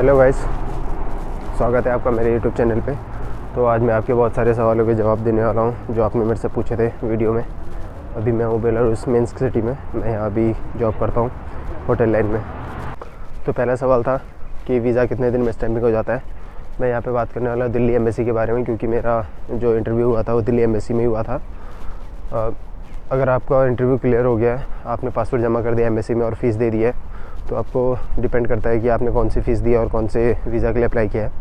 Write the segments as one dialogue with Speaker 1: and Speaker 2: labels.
Speaker 1: Hello guys, स्वागत है आपका मेरे यूट्यूब चैनल पे। तो आज मैं आपके बहुत सारे सवालों के जवाब देने वाला हूँ जो आपने मेरे से पूछे थे वीडियो में। अभी मैं हूँ बेलारूस मिन्स्क सिटी में। मैं यहाँ अभी जॉब करता हूँ होटल लाइन में। तो पहला सवाल था कि वीज़ा कितने दिन में स्टैम्पिंग हो जाता है। मैं यहाँ पे बात करने वाला हूँ दिल्ली एम्बेसी के बारे में, क्योंकि मेरा जो इंटरव्यू हुआ था वो दिल्ली एम्बेसी में ही हुआ था। अगर आपका इंटरव्यू क्लियर हो गया है, आपने पासपोर्ट जमा कर दिया एम्बेसी में और फ़ीस दे दी है, तो आपको डिपेंड करता है कि आपने कौन सी फ़ीस दी है और कौन से वीज़ा के लिए अप्लाई किया है।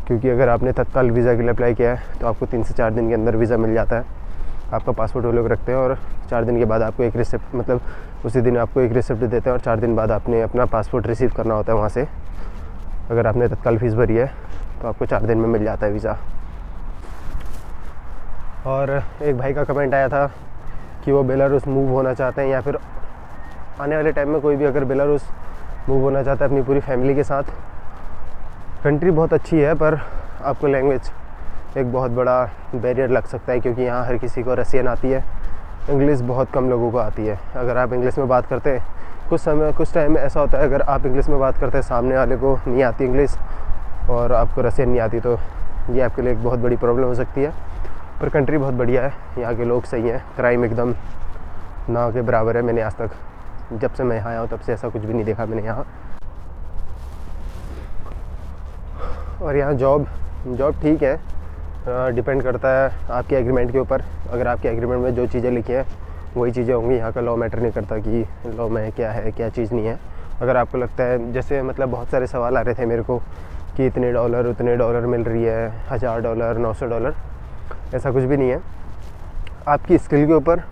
Speaker 1: क्योंकि अगर आपने तत्काल वीज़ा के लिए अप्लाई किया है तो आपको 3 से 4 दिन के अंदर वीज़ा मिल जाता है। आपका पासपोर्ट वो लोग रखते हैं और 4 दिन के बाद आपको एक रिसिप्ट, मतलब उसी दिन आपको एक रिसिप्ट देते हैं और 4 दिन बाद आपने अपना पासपोर्ट रिसीव करना होता है वहाँ से। अगर आपने तत्काल फ़ीस भरी है तो आपको 4 दिन में मिल जाता है वीज़ा। और एक भाई का कमेंट आया था कि वो बेलारूस मूव होना चाहते हैं, या फिर आने वाले टाइम में कोई भी अगर बेलारूस मूव होना चाहता है अपनी पूरी फैमिली के साथ। कंट्री बहुत अच्छी है, पर आपको लैंग्वेज एक बहुत बड़ा बैरियर लग सकता है, क्योंकि यहाँ हर किसी को रसियन आती है, इंग्लिश बहुत कम लोगों को आती है। अगर आप इंग्लिश में बात करते हैं, कुछ टाइम में ऐसा होता है अगर आप इंग्लिश में बात करते हैं, सामने वाले को नहीं आती इंग्लिश और आपको रसियन नहीं आती, तो ये आपके लिए एक बहुत बड़ी प्रॉब्लम हो सकती है। पर कंट्री बहुत बढ़िया है, यहाँ के लोग सही हैं, क्राइम एकदम ना के बराबर है। मैंने आज तक जब से मैं यहाँ आया हूँ तब से ऐसा कुछ भी नहीं देखा मैंने यहाँ। और यहाँ जॉब ठीक है, डिपेंड करता है आपके एग्रीमेंट के ऊपर। अगर आपके एग्रीमेंट में जो चीज़ें लिखी हैं वही चीज़ें होंगी। यहाँ का लॉ मैटर नहीं करता कि लॉ में क्या है क्या चीज़ नहीं है। अगर आपको लगता है, जैसे मतलब बहुत सारे सवाल आ रहे थे मेरे को कि इतने डॉलर मिल रही है, $1000 $900, ऐसा कुछ भी नहीं है। आपकी स्किल के ऊपर,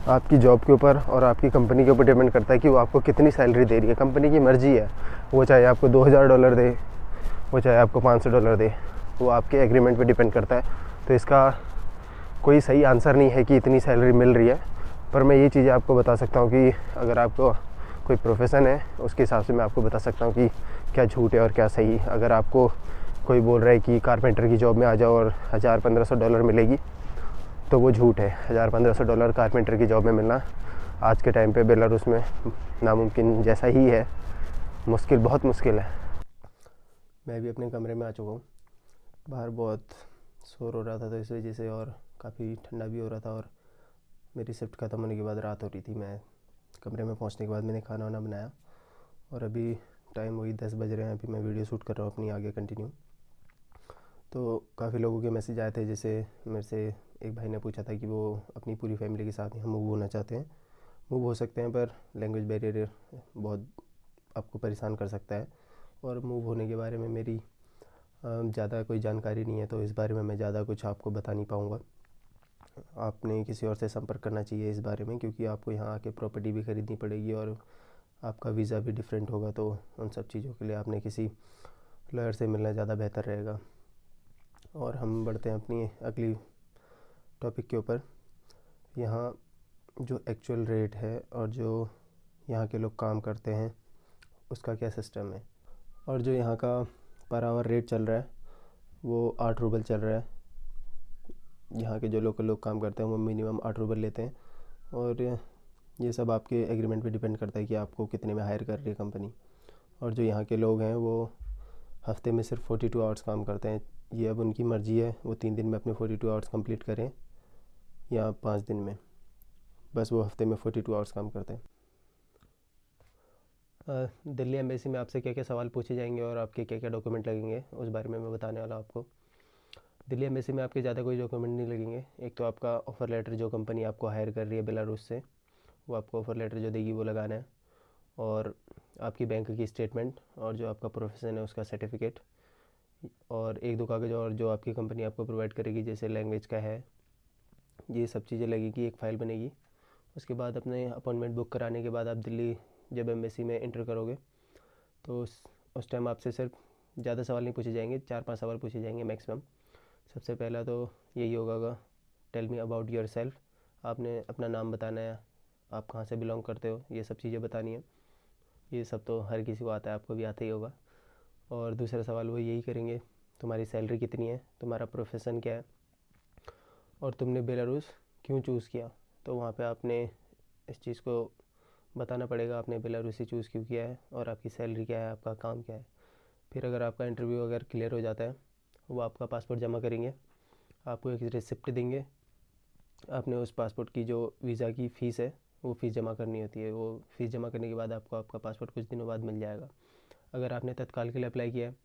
Speaker 1: आपकी जॉब के ऊपर और आपकी कंपनी के ऊपर डिपेंड करता है कि वो आपको कितनी सैलरी दे रही है। कंपनी की मर्ज़ी है, वो चाहे आपको $2000 दे, वो चाहे आपको $500 दे, वो आपके एग्रीमेंट पे डिपेंड करता है। तो इसका कोई सही आंसर नहीं है कि इतनी सैलरी मिल रही है। पर मैं ये चीज़ें आपको बता सकता हूँ कि अगर आपको कोई प्रोफेशन है उसके हिसाब से मैं आपको बता सकता हूँ कि क्या झूठ है और क्या सही। अगर आपको कोई बोल रहा है कि कारपेंटर की जॉब में आ जाओ और $1000-1500 मिलेगी, तो वो झूठ है। $1000-1500 कारपेंटर की जॉब में मिलना आज के टाइम पे बेलारूस में नामुमकिन जैसा ही है, मुश्किल, बहुत मुश्किल है। मैं भी अपने कमरे में आ चुका हूँ। बाहर बहुत शोर हो रहा था तो इस वजह से, और काफ़ी ठंडा भी हो रहा था, और मेरी शिफ्ट ख़त्म होने के बाद रात हो रही थी। मैं कमरे में पहुँचने के बाद मैंने खाना वाना बनाया और अभी टाइम वही 10 बज रहे हैं। अभी मैं वीडियो शूट कर रहा हूँ अपनी आगे कंटिन्यू। तो काफ़ी लोगों के मैसेज आए थे, जैसे मेरे से एक भाई ने पूछा था कि वो अपनी पूरी फैमिली के साथ यहाँ मूव होना चाहते हैं। मूव हो सकते हैं, पर लैंग्वेज बैरियर बहुत आपको परेशान कर सकता है। और मूव होने के बारे में मेरी ज़्यादा कोई जानकारी नहीं है, तो इस बारे में मैं ज़्यादा कुछ आपको बता नहीं पाऊँगा। आपने किसी और से संपर्क करना चाहिए इस बारे में, क्योंकि आपको यहाँ आके प्रॉपर्टी भी ख़रीदनी पड़ेगी और आपका वीज़ा भी डिफरेंट होगा। तो उन सब चीज़ों के लिए आपने किसी लॉयर से मिलना ज़्यादा बेहतर रहेगा। और हम बढ़ते हैं अपनी अगली टॉपिक के ऊपर। यहाँ जो एक्चुअल रेट है और जो यहाँ के लोग काम करते हैं उसका क्या सिस्टम है, और जो यहाँ का पर आवर रेट चल रहा है वो 8 रूबल चल रहा है। यहाँ के जो लोकल लोग काम करते हैं वो मिनिमम 8 रूबल लेते हैं। और ये सब आपके एग्रीमेंट पे डिपेंड करता है कि आपको कितने में हायर कर रही है कंपनी। और जो यहाँ के लोग हैं वो हफ्ते में सिर्फ 42 आवर्स काम करते हैं। ये अब उनकी मर्ज़ी है, वो 3 दिन में अपने 42 आवर्स कंप्लीट करें या 5 दिन में, बस वो हफ्ते में 42 आवर्स काम करते हैं। दिल्ली एम्बेसी में आपसे क्या क्या सवाल पूछे जाएंगे और आपके क्या क्या डॉक्यूमेंट लगेंगे उस बारे में मैं बताने वाला हूँ आपको। दिल्ली एम्बेसी में आपके ज़्यादा कोई डॉक्यूमेंट नहीं लगेंगे। एक तो आपका ऑफ़र लेटर, जो कंपनी आपको हायर कर रही है बेलारूस से, वो आपको ऑफ़र लेटर जो देगी वो लगाना है। और आपकी बैंक की स्टेटमेंट और जो आपका प्रोफेशन है उसका सर्टिफिकेट, और एक दो कागज़ और जो आपकी कंपनी आपको प्रोवाइड करेगी, जैसे लैंग्वेज का है, ये सब चीज़ें लगेगी। एक फ़ाइल बनेगी। उसके बाद अपने अपॉइंटमेंट बुक कराने के बाद आप दिल्ली जब एम्बेसी में एंटर करोगे तो उस टाइम आपसे सिर्फ ज़्यादा सवाल नहीं पूछे जाएंगे, 4-5 सवाल पूछे जाएंगे मैक्सिमम। सबसे पहला तो यही होगा, tell me about yourself. आपने अपना नाम बताना है, आप कहाँ से बिलोंग करते हो, ये सब चीज़ें बतानी है। ये सब तो हर किसी को आता है, आपको भी आता ही होगा। और दूसरा सवाल वो यही करेंगे, तुम्हारी सैलरी कितनी है, तुम्हारा प्रोफेशन क्या है, और तुमने बेलारूस क्यों चूज़ किया। तो वहाँ पे आपने इस चीज़ को बताना पड़ेगा, आपने बेलारूस ही चूज़ क्यों किया है और आपकी सैलरी क्या है, आपका काम क्या है। फिर अगर आपका इंटरव्यू अगर क्लियर हो जाता है, वो आपका पासपोर्ट जमा करेंगे, आपको एक रिसिप्ट देंगे। आपने उस पासपोर्ट की जो वीज़ा की फ़ीस है वो फ़ीस जमा करनी होती है। वो फ़ीस जमा करने के बाद आपको आपका पासपोर्ट कुछ दिनों बाद मिल जाएगा। अगर आपने तत्काल के लिए अप्लाई किया है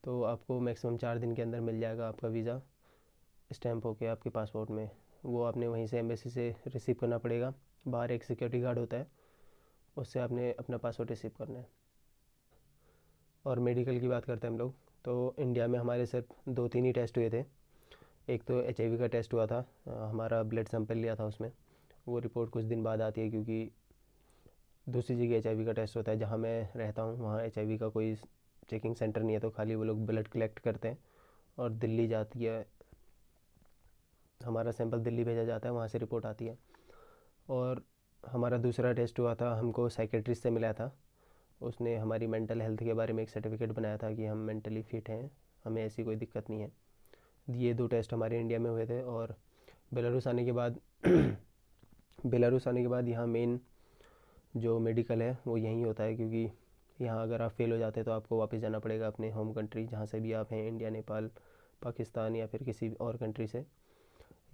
Speaker 1: तो आपको मैक्सिमम 4 दिन के अंदर मिल जाएगा आपका वीज़ा स्टैम्प होके आपके पासपोर्ट में। वो आपने वहीं से एम्बेसी से रिसीव करना पड़ेगा। बाहर एक सिक्योरिटी गार्ड होता है, उससे आपने अपना पासपोर्ट रिसीव करना है। और मेडिकल की बात करते हैं हम लोग, तो इंडिया में हमारे सिर्फ 2-3 ही टेस्ट हुए थे। एक तो HIV का टेस्ट हुआ था, हमारा ब्लड सैंपल लिया था उसमें। वो रिपोर्ट कुछ दिन बाद आती है, क्योंकि दूसरी जगह HIV का टेस्ट होता है। जहाँ मैं रहता हूँ वहाँ HIV का कोई चेकिंग सेंटर नहीं है, तो खाली वो लोग ब्लड कलेक्ट करते हैं और दिल्ली जाती है, हमारा सैंपल दिल्ली भेजा जाता है, वहाँ से रिपोर्ट आती है। और हमारा दूसरा टेस्ट हुआ था, हमको साइकेट्रिस्ट से मिला था। उसने हमारी मेंटल हेल्थ के बारे में एक सर्टिफिकेट बनाया था कि हम मेंटली फ़िट हैं, हमें ऐसी कोई दिक्कत नहीं है। ये 2 टेस्ट हमारे इंडिया में हुए थे। और बेलारूस आने के बाद बेलारूस आने के बाद यहाँ मेन जो मेडिकल है वो यहीं होता है, क्योंकि यहाँ अगर आप फेल हो जाते हैं तो आपको वापस जाना पड़ेगा अपने होम कंट्री, जहाँ से भी आप हैं, इंडिया, नेपाल, पाकिस्तान या फिर किसी और कंट्री से।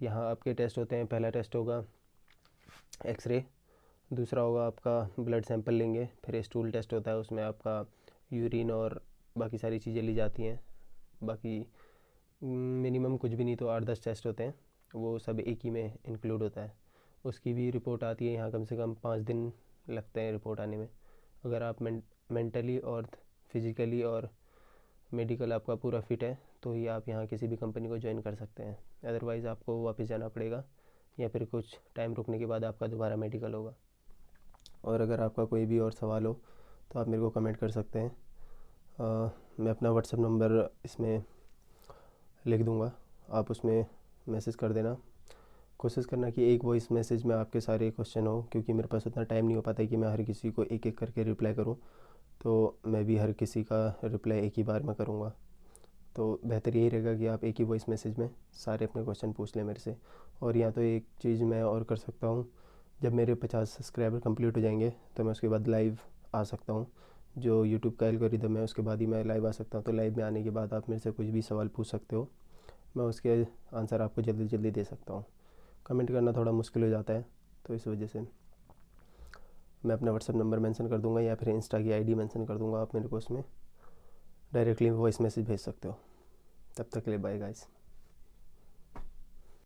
Speaker 1: यहाँ आपके टेस्ट होते हैं। पहला टेस्ट होगा एक्सरे, दूसरा होगा आपका ब्लड सैंपल लेंगे, फिर स्टूल टेस्ट होता है, उसमें आपका यूरिन और बाकी सारी चीज़ें ली जाती हैं। बाकी मिनिमम कुछ भी नहीं तो 8-10 टेस्ट होते हैं, वो सब एक ही में इंक्लूड होता है। उसकी भी रिपोर्ट आती है यहाँ, कम से कम 5 दिन लगते हैं रिपोर्ट आने में। अगर आप मेंटली और फिज़िकली और मेडिकल आपका पूरा फिट है तो ही आप यहाँ किसी भी कंपनी को ज्वाइन कर सकते हैं। अदरवाइज़ आपको वापस जाना पड़ेगा, या फिर कुछ टाइम रुकने के बाद आपका दोबारा मेडिकल होगा। और अगर आपका कोई भी और सवाल हो तो आप मेरे को कमेंट कर सकते हैं। मैं अपना व्हाट्सएप नंबर इसमें लिख दूँगा, आप उसमें मैसेज कर देना। कोशिश करना कि एक वॉइस मैसेज में आपके सारे क्वेश्चन हो, क्योंकि मेरे पास उतना टाइम नहीं हो पाता है कि मैं हर किसी को एक एक करके रिप्लाई करूं। तो मैं भी हर किसी का रिप्लाई एक ही बार में करूंगा, तो बेहतर यही रहेगा कि आप एक ही वॉइस मैसेज में सारे अपने क्वेश्चन पूछ लें मेरे से। और या तो एक चीज़ मैं और कर सकता हूँ, जब मेरे 50 सब्सक्राइबर कंप्लीट हो जाएंगे तो मैं उसके बाद लाइव आ सकता हूँ। जो यूट्यूब का एल्गोरिदम है उसके बाद ही मैं लाइव आ सकता हूँ। तो लाइव में आने के बाद आप मेरे से कुछ भी सवाल पूछ सकते हो, मैं उसके आंसर आपको जल्दी जल्दी दे सकता हूँ। कमेंट करना थोड़ा मुश्किल हो जाता है, तो इस वजह से मैं अपना व्हाट्सएप नंबर मेंशन कर दूंगा, या फिर इंस्टा की आईडी मेंशन कर दूंगा। आप मेरे को उसमें डायरेक्टली वॉइस मैसेज भेज सकते हो। तब तक के लिए बाय गाइस।